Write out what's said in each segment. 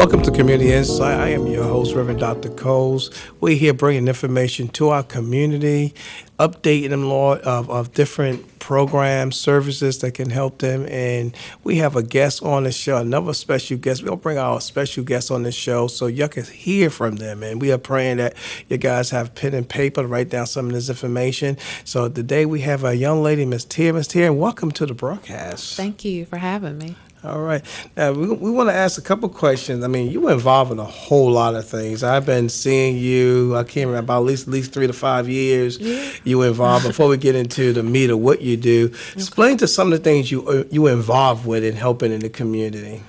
Welcome to Community Insight. I am your host, Reverend Dr. Coles. We're here bringing information to our community, updating them, Lord, of different programs, services that can help them. And we have a guest on the show, another special guest. We'll bring our special guest on the show so y'all can hear from them. And we are praying that you guys have pen and paper to write down some of this information. So today we have a young lady, Miss Tiera. Miss Tiera, welcome to the broadcast. Thank you for having me. All right. Now, we want to ask a couple questions. I mean, you were involved in a whole lot of things. I've been seeing you, I can't remember, about at least 3 to 5 years you were involved. Before we get into the meat of what you do, explain to some of the things you were involved with in helping in the community.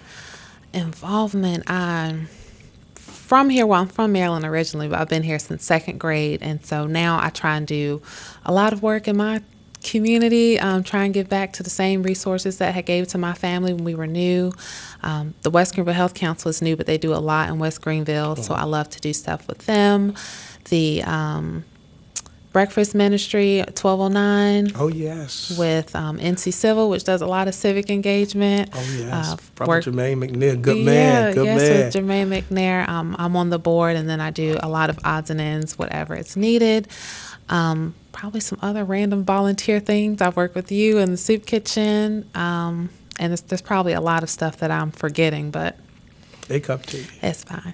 Involvement, I'm from here. Well, I'm from Maryland originally, but I've been here since second grade. And so now I try and do a lot of work in my community, try and give back to the same resources that I gave to my family when we were new. The West Greenville Health Council is new, but they do a lot in West Greenville, so I love to do stuff with them. The Breakfast Ministry, 1209. Oh, yes. With NC Civil, which does a lot of civic engagement. Oh, yes. Prophet Jermaine McNair, good man. With Jermaine McNair. I'm on the board, and then I do a lot of odds and ends, whatever it's needed. Probably some other random volunteer things. I've worked with you in the soup kitchen, and there's probably a lot of stuff that I'm forgetting, but they come to you. It's fine.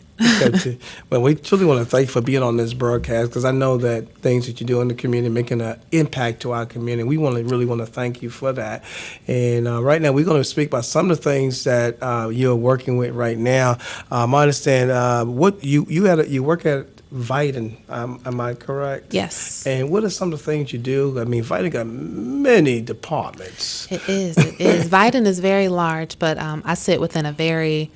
Well, we truly want to thank you for being on this broadcast, because I know that things that you do in the community making an impact to our community. We really want to thank you for that. And right now, we're going to speak about some of the things that you're working with right now. I understand what you work at Vitan, am I correct? Yes. And what are some of the things you do? I mean, Vitan got many departments. It is. Vitan is very large, but I sit within a very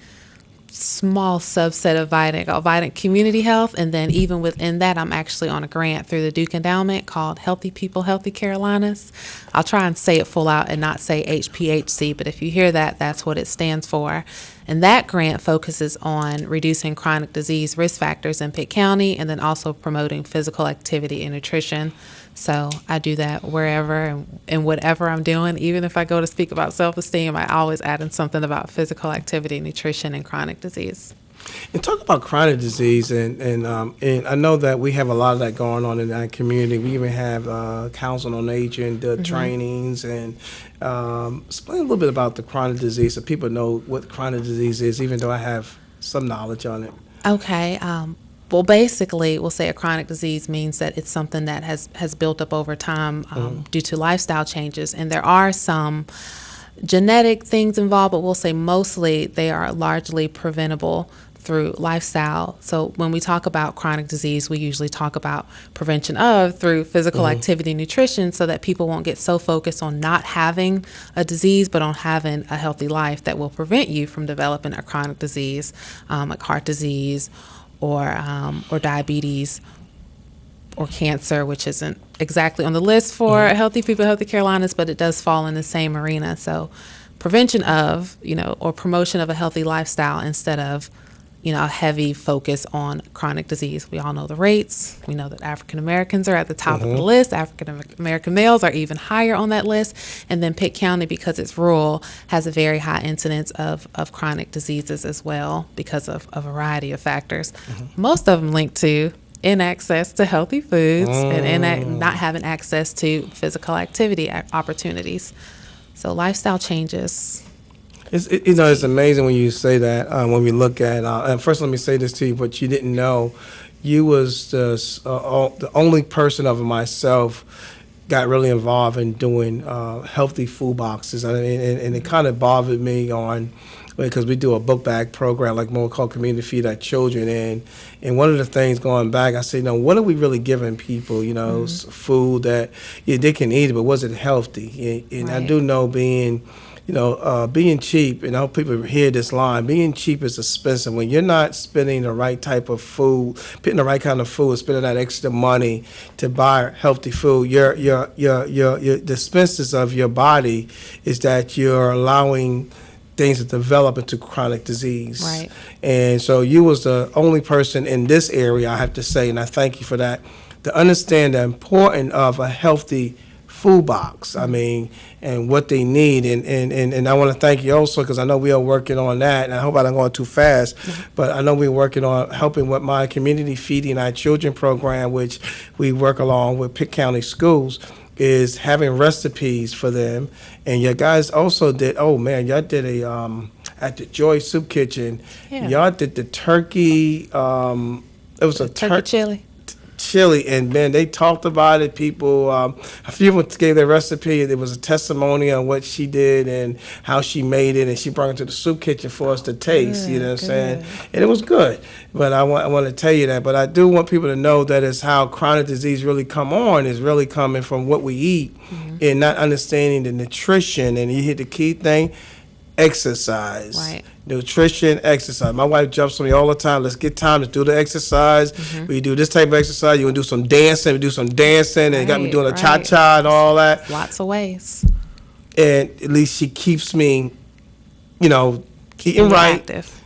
small subset of Vitan, called Vitan Community Health, and then even within that, I'm actually on a grant through the Duke Endowment called Healthy People, Healthy Carolinas. I'll try and say it full out and not say HPHC, but if you hear that, that's what it stands for. And that grant focuses on reducing chronic disease risk factors in Pitt County, and then also promoting physical activity and nutrition. So I do that wherever and whatever I'm doing. Even if I go to speak about self-esteem, I always add in something about physical activity, nutrition, and chronic disease. And talk about chronic disease, and I know that we have a lot of that going on in our community. We even have Council on Aging, trainings, and explain a little bit about the chronic disease so people know what chronic disease is, even though I have some knowledge on it. Okay. Well, basically, we'll say a chronic disease means that it's something that has built up over time due to lifestyle changes. And there are some genetic things involved, but we'll say mostly they are largely preventable through lifestyle. So when we talk about chronic disease, we usually talk about prevention through physical activity and nutrition, so that people won't get so focused on not having a disease, but on having a healthy life that will prevent you from developing a chronic disease, like heart disease, or diabetes, or cancer, which isn't exactly on the list for Healthy People, Healthy Carolinas, but it does fall in the same arena. So prevention of, or promotion of a healthy lifestyle instead of, a heavy focus on chronic disease. We all know the rates. We know that African Americans are at the top of the list. African American males are even higher on that list. And then Pitt County, because it's rural, has a very high incidence of chronic diseases as well, because of a variety of factors. Most of them linked to inaccess to healthy foods and not having access to physical activity opportunities. So lifestyle changes. It's amazing when you say that. When we look at, and first let me say this to you, what you didn't know, you was the only person of myself got really involved in doing healthy food boxes, and it kind of bothered me because we do a book bag program like more called Community Feed Our Children, and one of the things going back, I said, what are we really giving people? Food that they can eat, but was it healthy? And right. I do know being cheap, and I hope people hear this line, being cheap is expensive. When you're not spending the right type of food, picking the right kind of food, spending that extra money to buy healthy food, the expenses of your body is that you're allowing things to develop into chronic disease. Right. And so you was the only person in this area, I have to say, and I thank you for that, to understand the importance of a healthy food box. I mean, and what they need. And I want to thank you also, because I know we are working on that, and I hope I don't go too fast, but I know we're working on helping with my community feeding our children program, which we work along with Pitt County Schools, is having recipes for them. And you guys also did, oh man, y'all did at the Joy Soup Kitchen, y'all did the turkey, it was a turkey chili, and man, they talked about it. People, a few of them gave their recipe. There was a testimony on what she did and how she made it, and she brought it to the soup kitchen for us to taste. You know what I'm saying? And it was good. But I want to tell you that. But I do want people to know that is how chronic disease really come on. Is really coming from what we eat and not understanding the nutrition. And you hit the key thing. Exercise, right? Nutrition, exercise. My wife jumps on me all the time. Let's get time to do the exercise. We do this type of exercise. You want to do some dancing? We do some dancing, and got me doing a cha-cha and all that. Lots of ways. And at least she keeps me, eating right. Active.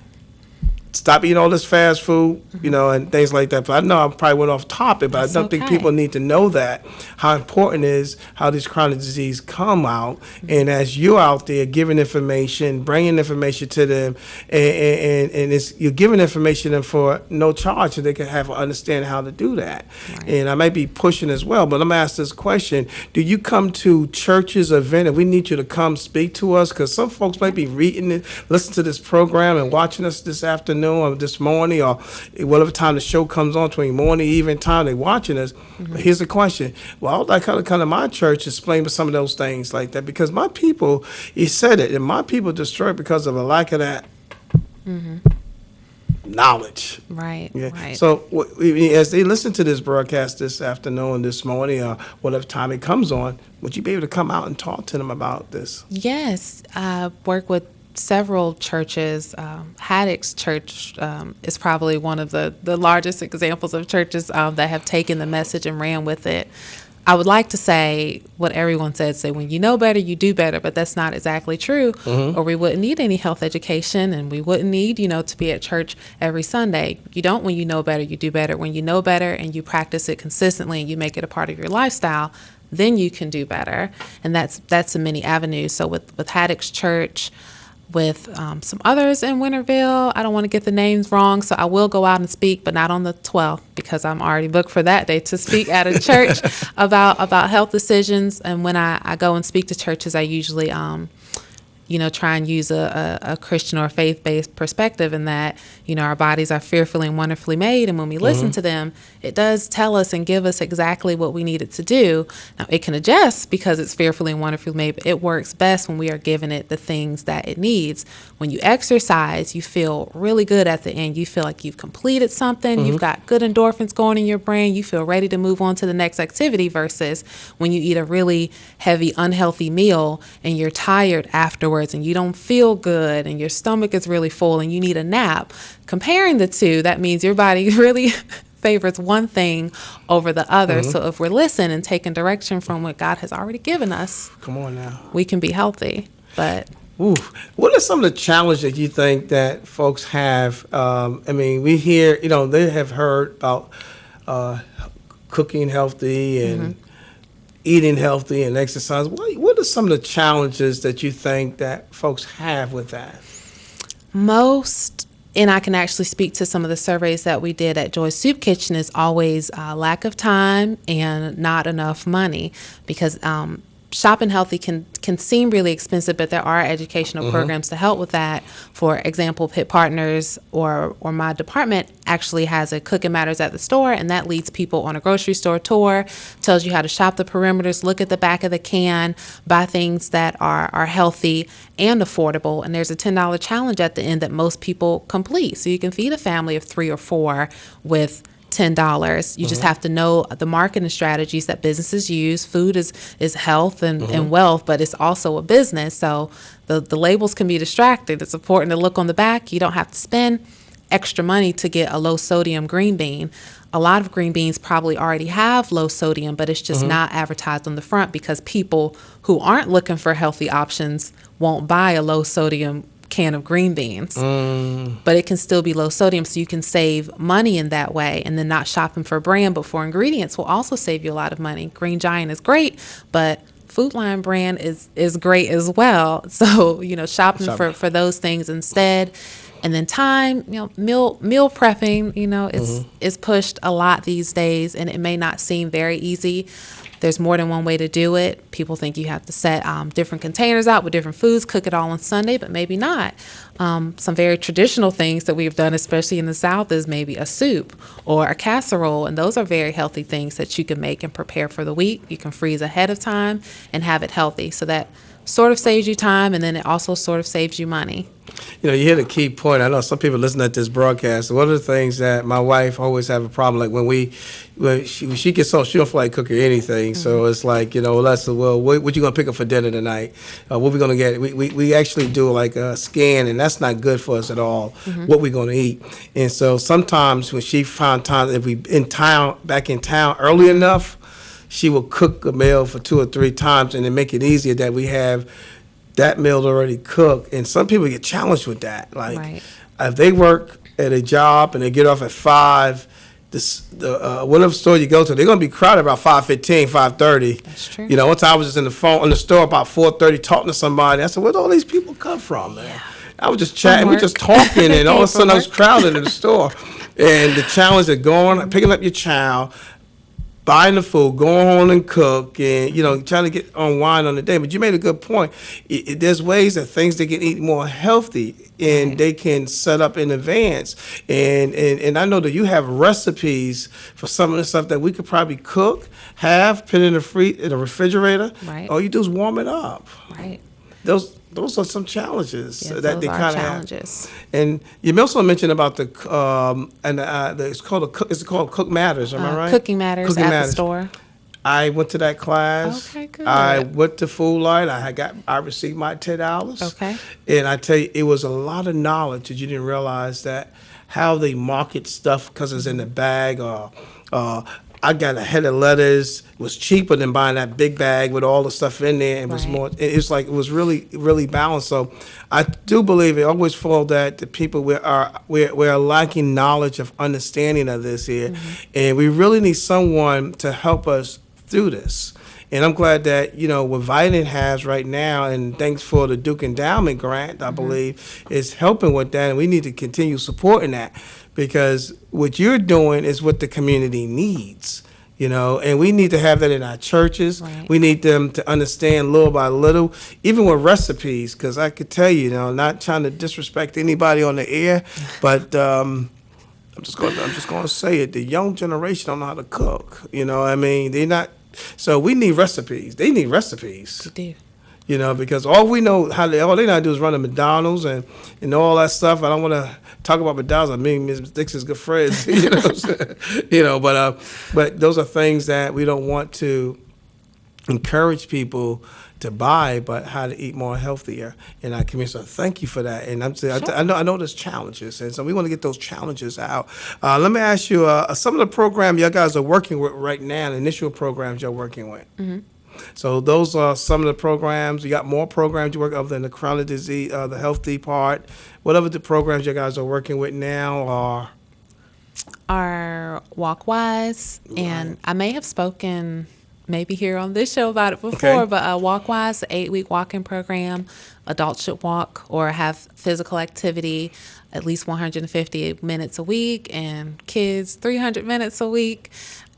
Stop eating all this fast food, and things like that. But I know I probably went off topic, but I don't think people need to know that, how important it is how these chronic disease come out. And as you're out there giving information, bringing information to them, and you're giving information to them for no charge, so they can have an understanding how to do that. Right. And I might be pushing as well, but let me ask this question. Do you come to churches, event, and we need you to come speak to us? Because some folks might be reading it, listening to this program and watching us this afternoon, or this morning, or whatever time the show comes on, between morning, evening time, they watching us. But here's the question. Well, I would like to come to my church, explain some of those things like that, because my people, he said it, and my people destroyed because of a lack of that knowledge. Right, right. So as they listen to this broadcast this afternoon, this morning, or whatever time it comes on, would you be able to come out and talk to them about this? Yes. I work with several churches. Haddock's church is probably one of the largest examples of churches that have taken the message and ran with it. I would like to say what everyone says, say when you know better, you do better, but that's not exactly true, or we wouldn't need any health education, and we wouldn't need, to be at church every Sunday. You don't when you know better, you do better. When you know better and you practice it consistently and you make it a part of your lifestyle, then you can do better. And that's in many avenues. So with Haddock's church, with some others in Winterville. I don't want to get the names wrong, so I will go out and speak, but not on the 12th, because I'm already booked for that day to speak at a church about health decisions. And when I go and speak to churches, I usually try and use a Christian or faith-based perspective in that, our bodies are fearfully and wonderfully made. And when we listen to them, it does tell us and give us exactly what we need it to do. Now, it can adjust because it's fearfully and wonderfully made, but it works best when we are giving it the things that it needs. When you exercise, you feel really good at the end. You feel like you've completed something. You've got good endorphins going in your brain. You feel ready to move on to the next activity, versus when you eat a really heavy, unhealthy meal and you're tired afterwards and you don't feel good and your stomach is really full and you need a nap. Comparing the two, that means your body really favors one thing over the other. So if we're listening and taking direction from what God has already given us, come on now, we can be healthy. But what are some of the challenges that you think that folks have? We hear, they have heard about cooking healthy and eating healthy and exercise. What are some of the challenges that you think that folks have with that? Most, and I can actually speak to some of the surveys that we did at Joy Soup Kitchen, is always lack of time and not enough money, because shopping healthy can seem really expensive, but there are educational programs to help with that. For example, Pit Partners or my department actually has a Cooking Matters at the Store, and that leads people on a grocery store tour, tells you how to shop the perimeters, look at the back of the can, buy things that are healthy and affordable. And there's a $10 challenge at the end that most people complete. So you can feed a family of 3 or 4 with $10. You just have to know the marketing strategies that businesses use. Food is health and wealth, but it's also a business. So the labels can be distracting. It's important to look on the back. You don't have to spend extra money to get a low sodium green bean. A lot of green beans probably already have low sodium, but it's just not advertised on the front because people who aren't looking for healthy options won't buy a low sodium can of green beans. Mm. But it can still be low sodium, so you can save money in that way, and then not shopping for brand, but for ingredients will also save you a lot of money. Green Giant is great, but Food Line brand is great as well. So, shopping for those things instead. And then time, meal prepping, is pushed a lot these days, and it may not seem very easy. There's more than one way to do it. People think you have to set different containers out with different foods, cook it all on Sunday, but maybe not. Some very traditional things that we've done, especially in the South, is maybe a soup or a casserole, and those are very healthy things that you can make and prepare for the week. You can freeze ahead of time and have it healthy, so that sort of saves you time, and then it also sort of saves you money. You hit a key point. I know some people listen to this broadcast. One of the things that my wife always have a problem, like when she gets home, she don't feel like cooking anything. Mm-hmm. So it's like, what you gonna pick up for dinner tonight? What we gonna get? We actually do like a scan, and that's not good for us at all. Mm-hmm. What we gonna eat? And so sometimes when she found time, if we back in town early enough, she will cook a meal for 2 or 3 times, and then make it easier that we have that meal already cooked. And some people get challenged with that. Like, right. If they work at a job and they get off at 5, whatever store you go to, they're going to be crowded about 5:15, 5:30. That's true. One time I was just in the store about 4:30 talking to somebody. I said, where'd all these people come from, man? Yeah. I was just chatting, we just talking, and all of a sudden I was crowded in the store. And the challenge of picking up your child, buying the food, going home and cook, and trying to get unwind on the day. But you made a good point. There's ways that things they can eat more healthy, and right. They can set up in advance. And I know that you have recipes for some of the stuff that we could probably cook, put in the refrigerator. Right. All you do is warm it up. Right. Those are some challenges that they kind of have. And you also mentioned about the it's called Cook Matters, am I right? Cooking Matters the store. I went to that class. Okay, good. I went to Food Light. I received my $10. Okay. And I tell you, it was a lot of knowledge that you didn't realize that how they market stuff because it's in the bag or. I got a head of lettuce. It was cheaper than buying that big bag with all the stuff in there. It was more. It was really, really balanced. So I do believe it always feel that the people we're lacking knowledge of understanding of this here, mm-hmm. and we really need someone to help us through this. And I'm glad that, what Vitamin has right now, and thanks for the Duke Endowment Grant, I mm-hmm. believe, is helping with that, and we need to continue supporting that. Because what you're doing is what the community needs, and we need to have that in our churches. Right. We need them to understand little by little, even with recipes, because I could tell you, not trying to disrespect anybody on the air, but I'm just going to say it. The young generation don't know how to cook. They're not. So we need recipes. They need recipes. They do. Because all they know how to do is run a McDonald's and all that stuff. I don't want to talk about McDonald's. I mean, Ms. Dixon's good friends, but those are things that we don't want to encourage people to buy, but how to eat more healthier in our community. So thank you for that. And I'm saying, sure. I know there's challenges, and so we want to get those challenges out. Let me ask you, some of the programs you guys are working with right now, the initial programs you're working with. Mm-hmm. So those are some of the programs. You got more programs you work other than the chronic disease, the healthy part. Whatever the programs you guys are working with now are WalkWise, right. And I may have spoken maybe here on this show about it before, but WalkWise, the 8-week walking program. Adults should walk or have physical activity at least 150 minutes a week, and kids 300 minutes a week.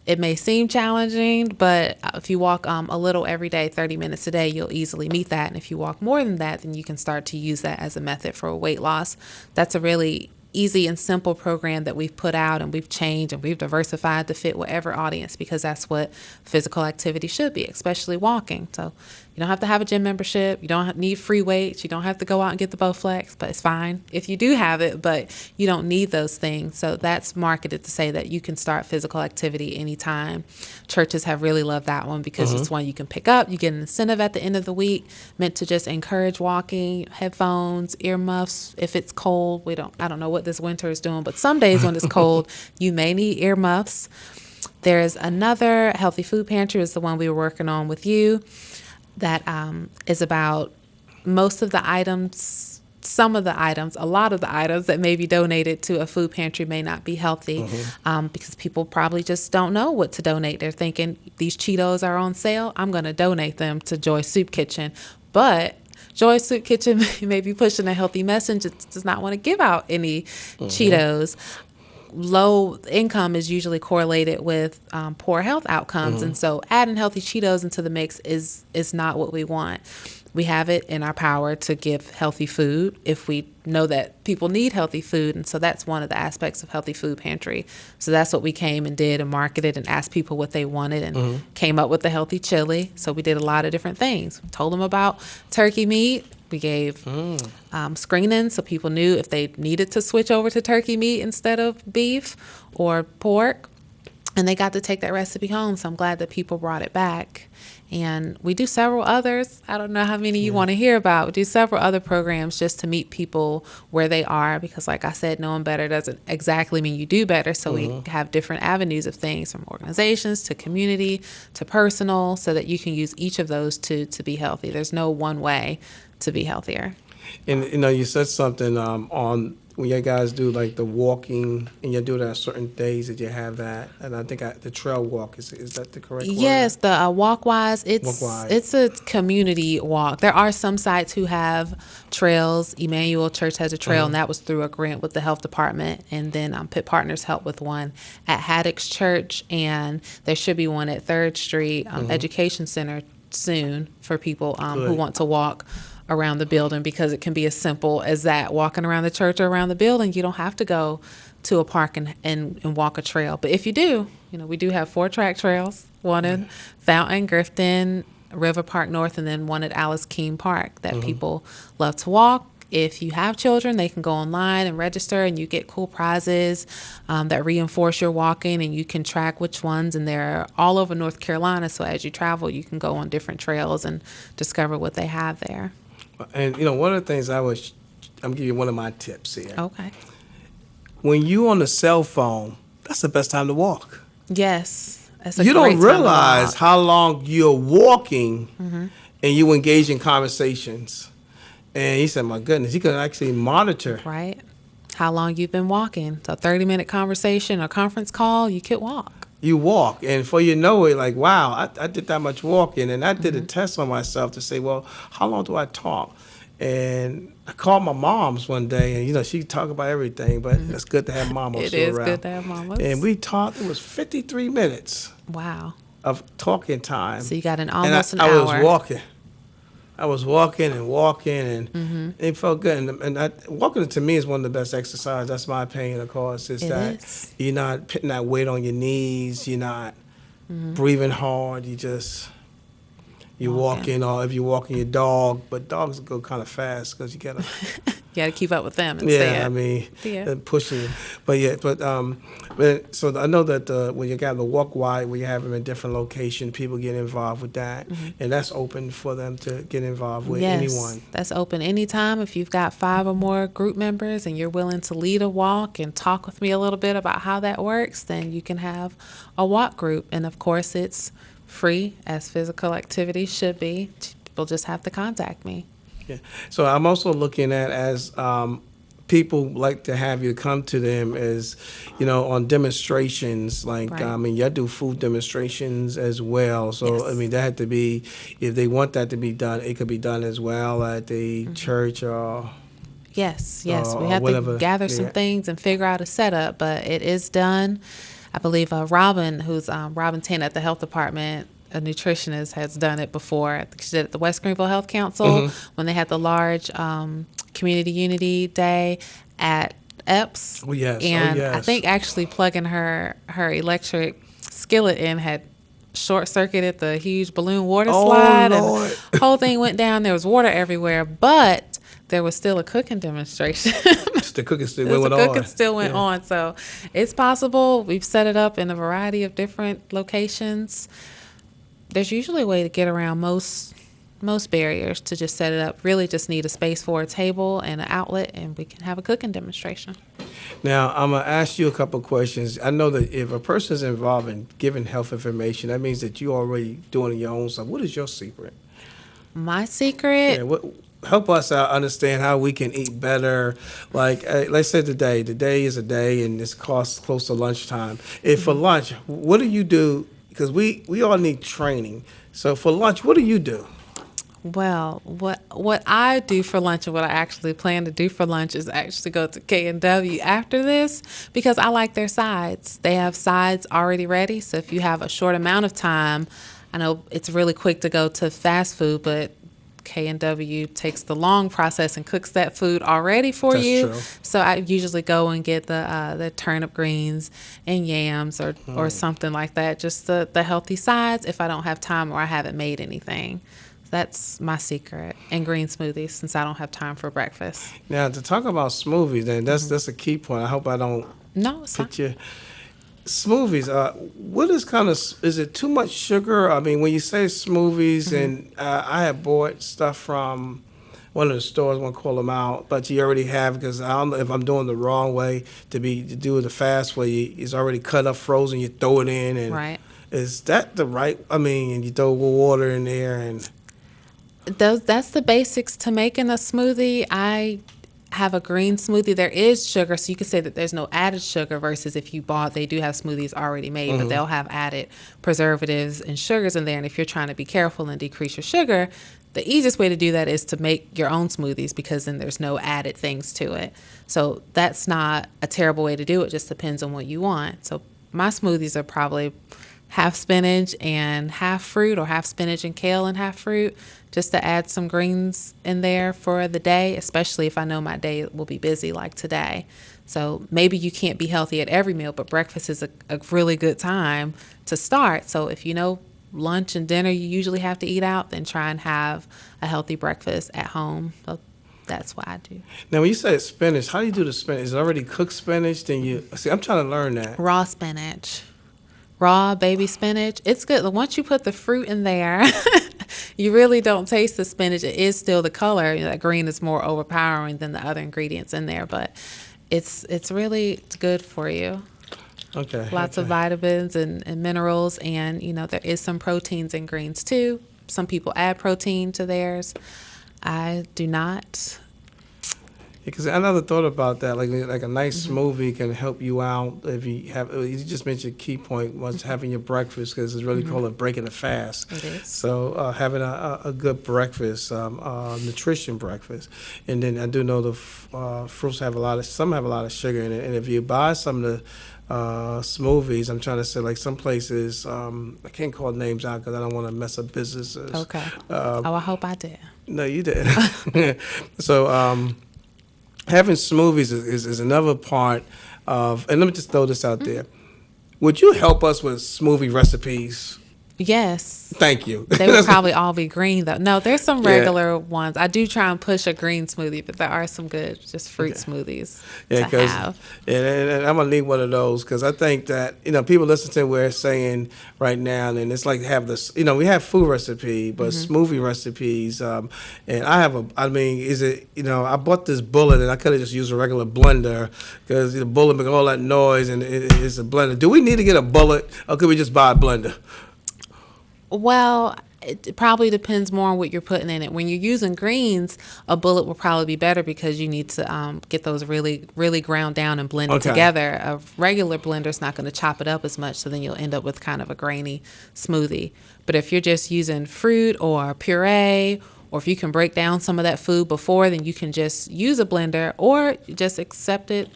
It may seem challenging, but if you walk a little every day, 30 minutes a day, you'll easily meet that. And if you walk more than that, then you can start to use that as a method for weight loss. That's a really easy and simple program that we've put out, and we've changed and we've diversified to fit whatever audience, because that's what physical activity should be, especially walking. So you don't have to have a gym membership. You don't need free weights. You don't have to go out and get the Bowflex, but it's fine if you do have it, but you don't need those things. So that's marketed to say that you can start physical activity anytime. Churches have really loved that one because it's one you can pick up. You get an incentive at the end of the week meant to just encourage walking, headphones, earmuffs. If it's cold, I don't know what this winter is doing, but some days when it's cold, you may need earmuffs. There's another Healthy Food Pantry, is the one we were working on with you, that is about most of the items some of the items, a lot of the items that may be donated to a food pantry may not be healthy, because people probably just don't know what to donate. They're thinking, these Cheetos are on sale, I'm going to donate them to Joy Soup Kitchen. But Joy Soup Kitchen may be pushing a healthy message. It does not want to give out any Cheetos. Low income is usually correlated with poor health outcomes. And so adding healthy Cheetos into the mix is not what we want. We have it in our power to give healthy food if we know that people need healthy food. And so that's one of the aspects of Healthy Food Pantry. So that's what we came and did and marketed and asked people what they wanted and came up with the healthy chili. So we did a lot of different things. We told them about turkey meat. We gave screenings so people knew if they needed to switch over to turkey meat instead of beef or pork. And they got to take that recipe home. So I'm glad that people brought it back. And we do several others. I don't know how many you want to hear about. We do several other programs just to meet people where they are, because like I said, knowing better doesn't exactly mean you do better. So we have different avenues of things, from organizations to community to personal, so that you can use each of those to be healthy. There's no one way to be healthier. And you said something on when you guys do like the walking, and you do that on certain days that you have that, and I think the trail walk is that the correct word? Yes, the Walkwise. Walkwise. It's a community walk. There are some sites who have trails. Emmanuel Church has a trail, and that was through a grant with the health department. And then Pitt Partners helped with one at Haddock's Church, and there should be one at 3rd Street Education Center soon for people who want to walk around the building, because it can be as simple as that, walking around the church or around the building. You don't have to go to a park and walk a trail. But if you do, we do have 4 track trails, one in Fountain, Grifton, River Park North, and then one at Alice Keene Park that people love to walk. If you have children, they can go online and register, and you get cool prizes that reinforce your walking, and you can track which ones, and they're all over North Carolina. So as you travel, you can go on different trails and discover what they have there. And one of the things I'm giving you one of my tips here. Okay. When you on the cell phone, that's the best time to walk. Yes. That's a You great don't time to realize walk. how long you're walking, and you engage in conversations. And he said, my goodness, he could actually monitor. Right. How long you've been walking. So 30-minute conversation or conference call, you could walk. You walk, and before you know it, like, wow, I did that much walking. And I did a test on myself to say, well, how long do I talk? And I called my mom's one day, and, she talk about everything, but it's good to have mom It still is around. good to have mamas. And we talked, it was 53 minutes Wow. of talking time. So you got an And almost an I hour. was walking. And it felt good. And walking to me is one of the best exercises. That's my opinion, of course. It is. You're not putting that weight on your knees. You're not breathing hard. You're walking, or if you're walking your dog. But dogs go kind of fast because you got to. You got to keep up with them. And they're pushing. But so I know that when you got the walk wide, where you have them in different locations, people get involved with that, and that's open for them to get involved with anyone. That's open anytime. If you've got 5 or more group members and you're willing to lead a walk and talk with me a little bit about how that works, then you can have a walk group. And of course, it's free, as physical activity should be. People just have to contact me. Yeah. So I'm also looking at as people like to have you come to them as, on demonstrations. Like, Right. You do food demonstrations as well. So, Yes. that had to be, if they want that to be done, it could be done as well at the church or. Yes. We or have whatever. to gather some things and figure out a setup, but it is done. I believe Robin, who's Robin Tan at the health department, a nutritionist, has done it before. I think she did it at the West Greenville Health Council when they had the large Community Unity Day at EPS. Oh, yes. And I think actually plugging her electric skillet in had short-circuited the huge balloon water slide. Lord. And the whole thing went down. There was water everywhere, but there was still a cooking demonstration. The cooking still went on. So it's possible. We've set it up in a variety of different locations. There's usually a way to get around most barriers to just set it up. Really just need a space for a table and an outlet, and we can have a cooking demonstration. Now, I'm going to ask you a couple of questions. I know that if a person is involved in giving health information, that means that you're already doing your own stuff. What is your secret? My secret? Yeah, help us out understand how we can eat better. Like, let's say today is a day, and it's cost close to lunchtime. If for lunch, what do you do? Because we all need training. So for lunch, what do you do? Well, what I do for lunch and what I actually plan to do for lunch is actually go to K&W after this because I like their sides. They have sides already ready, so if you have a short amount of time, I know it's really quick to go to fast food, but K&W takes the long process and cooks that food already for That's you. true. So I usually go and get the turnip greens and yams or something like that, just the healthy sides if I don't have time or I haven't made anything. That's my secret. And green smoothies since I don't have time for breakfast. Now to talk about smoothies, then that's a key point. I hope I don't No, it's fine. get you. Smoothies. What is kind of is it too much sugar? I mean, when you say smoothies, and I have bought stuff from one of the stores. I won't call them out, but you already have because I don't know if I'm doing the wrong way to do it the fast way. It's already cut up, frozen. You throw it in, and Right. is that the right? I mean, and you throw water in there, and That's the basics to making a smoothie. I have a green smoothie. There is sugar, so you could say that there's no added sugar versus if you bought, they do have smoothies already made, but they'll have added preservatives and sugars in there. And if you're trying to be careful and decrease your sugar, the easiest way to do that is to make your own smoothies because then there's no added things to it. So that's not a terrible way to do it. It just depends on what you want. So my smoothies are probably half spinach and half fruit, or half spinach and kale and half fruit, just to add some greens in there for the day, especially if I know my day will be busy like today. So maybe you can't be healthy at every meal, but breakfast is a really good time to start. So if you know lunch and dinner you usually have to eat out, then try and have a healthy breakfast at home. So that's what I do. now when you say spinach, how do you do the spinach? Is it already cooked spinach? Then you see. I'm trying to learn that. Raw spinach. Raw baby spinach. It's good. Once you put the fruit in there, you really don't taste the spinach. It is still the color. You know, that green is more overpowering than the other ingredients in there, but it's really good for you. Okay. Lots of vitamins and minerals, and you know there is some proteins in greens too. Some people add protein to theirs. I do not. Because I never thought about that. Like a nice smoothie can help you out if you have. You just mentioned a key point was having your breakfast because it's really called breaking a fast. It is. So having a good breakfast, nutrition breakfast, and then I do know the fruits have some have a lot of sugar in it. And if you buy some of the smoothies, I'm trying to say like some places, I can't call names out because I don't want to mess up businesses. Okay. I hope I did. No, you did. So. Having smoothies is another part of, and let me just throw this out there. Would you help us with smoothie recipes? Yes. Thank you. They would probably all be green, though. No, there's some regular ones. I do try and push a green smoothie, but there are some good just fruit smoothies to have. And I'm going to need one of those because I think that, people listen to what we're saying right now, and it's like have this, we have food recipe, but smoothie recipes, and I bought this bullet, and I could have just used a regular blender because the bullet make all that noise, and it's a blender. Do we need to get a bullet, or could we just buy a blender? Well, it probably depends more on what you're putting in it. When you're using greens, a bullet will probably be better because you need to get those really, really ground down and blended together. A regular blender's not going to chop it up as much, so then you'll end up with kind of a grainy smoothie. But if you're just using fruit or puree, or if you can break down some of that food before, then you can just use a blender or just accept it,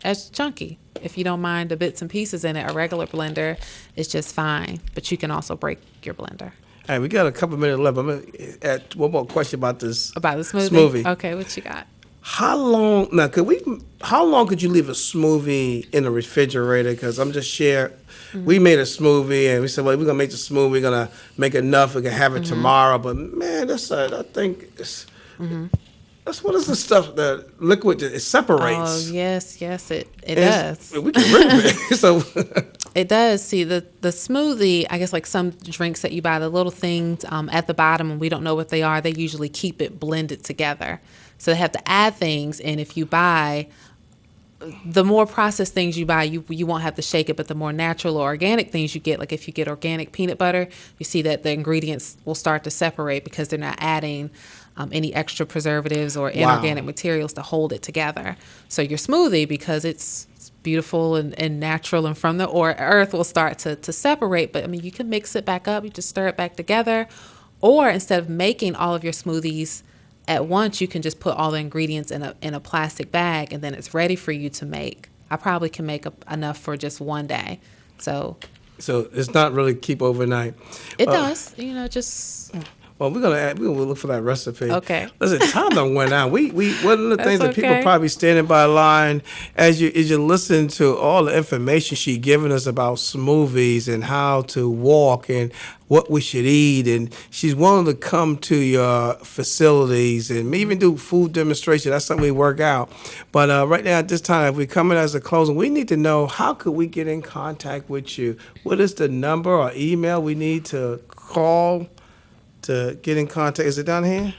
as chunky. If you don't mind the bits and pieces in it, a regular blender is just fine. But you can also break your blender. All right, we got a couple minutes left. I'm going to add one more question about this. About the smoothie? Okay, what you got? How long could you leave a smoothie in the refrigerator? Because I'm just sharing. We made a smoothie, and we said, well, we're going to make the smoothie. We're going to make enough. We can have it tomorrow. But, man, I think it's... That's what is the stuff that liquid it separates. Oh yes, it does. We can rid of it. So it does. See the smoothie. I guess like some drinks that you buy, the little things at the bottom, and we don't know what they are. They usually keep it blended together, so they have to add things. And if you buy, the more processed things you buy, you won't have to shake it. But the more natural or organic things you get, like if you get organic peanut butter, you see that the ingredients will start to separate because they're not adding any extra preservatives or Wow. inorganic materials to hold it together. So your smoothie, because it's beautiful and natural and from the earth, will start to separate. But I mean, you can mix it back up. You just stir it back together. Or instead of making all of your smoothies at once, you can just put all the ingredients in a plastic bag, and then it's ready for you to make. I probably can make enough for just one day. So it's not really keep overnight. it does, just. Well, we're gonna look for that recipe. Okay. Listen, time done went out. We one of the things that people okay. probably standing by line as you listen to all the information she giving us about smoothies and how to walk and what we should eat, and she's willing to come to your facilities and even do food demonstration. That's something we work out. But right now at this time, if we're coming as a closing, we need to know, how could we get in contact with you? What is the number or email we need to call to get in contact? Is it down here?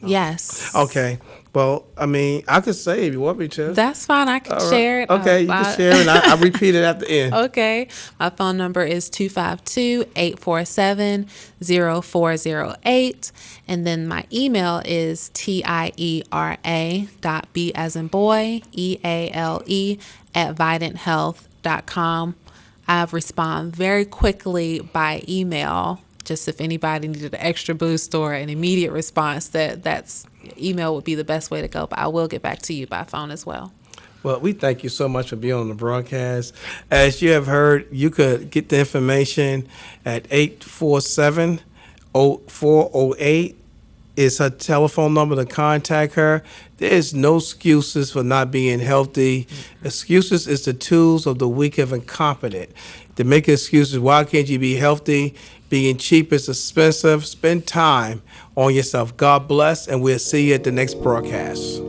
No. Yes. Okay. Well, I mean, I could say if you want me to. That's fine. I can share it. Okay, you can share it, and I'll repeat it at the end. Okay. My phone number is 252-847-0408. And then my email is tiera.b as in boy, EALE @vidanthealth.com. I respond very quickly by email. Just if anybody needed an extra boost or an immediate response, that's email would be the best way to go. But I will get back to you by phone as well. Well, we thank you so much for being on the broadcast. As you have heard, you could get the information at 847-0408 is her telephone number to contact her. There is no excuses for not being healthy. Excuses is the tools of the weak and incompetent. To make excuses, why can't you be healthy? Being cheap is expensive. Spend time on yourself. God bless, and we'll see you at the next broadcast.